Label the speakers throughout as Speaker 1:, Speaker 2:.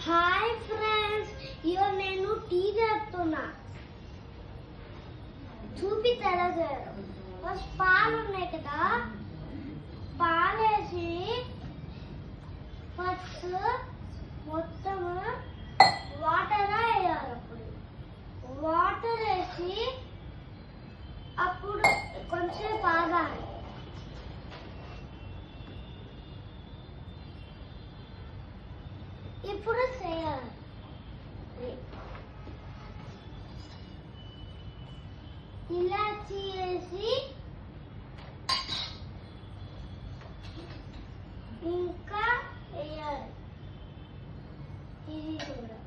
Speaker 1: Hi friends, ఇయో నేను tea చేస్తున్నా. చూపిస్తా ఎలా చేయాలో. ఫస్ట్ పాలు ఉన్నాయి కదా, పాలేసి ఫస్ట్ మొత్తం వాటర్ వేయాలి. అప్పుడు వాటర్ వేసి అప్పుడు కొంచెం ఆగాలి. ఇప్పుడు చేయాలి. ఇలాచి వేసి ఇంకా వేయాలి. ఇది కూడా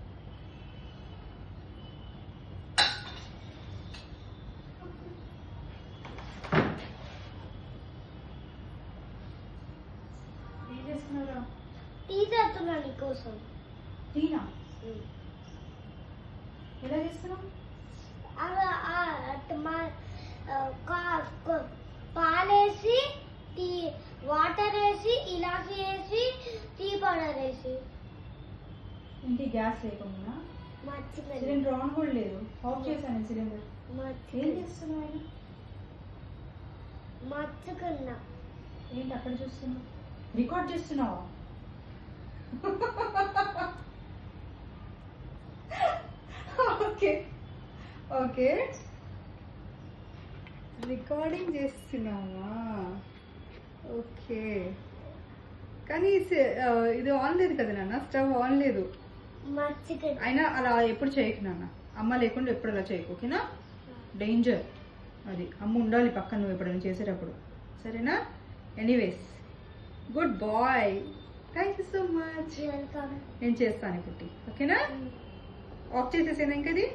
Speaker 1: టీ చేస్తున్నా నీకోసం.
Speaker 2: టీనా ఎలా చేస్తున్నావు?
Speaker 1: పాలేసి టీ వాటర్ వేసి ఇలాచి వేసి టీ పౌడర్ వేసి.
Speaker 2: ఇంటి గ్యాస్ లేకుండా
Speaker 1: మర్చిపోయి
Speaker 2: సిలిండర్ ఆన్ కూడా లేదు, ఆఫ్ చేశాను సిలిండర్. ఏం చేస్తున్నావు ఆయన?
Speaker 1: మర్చుకున్నా.
Speaker 2: ఏంటి అక్కడ చూస్తున్నావు? రికార్డ్ చేస్తున్నావా? ఓకే ఓకే, రికార్డింగ్ చేస్తున్నావా? ఓకే, కానీ ఇది ఆన్ లేదు కదా నాన్న, స్టవ్ ఆన్ లేదు.
Speaker 1: మర్చిపోయి
Speaker 2: అయినా అలా ఎప్పుడు చేయకు నాన్న, అమ్మ లేకుండా ఎప్పుడు అలా చేయకు, ఓకేనా? డేంజర్ అది. అమ్మ ఉండాలి పక్కన నువ్వు ఎప్పుడైనా చేసేటప్పుడు, సరేనా? Anyways, good bye, thank you so much. నేను చేస్తాను ఇప్పుడు టీ, ఓకేనా? ఆఫ్ చేసేసేనా ఇంకది?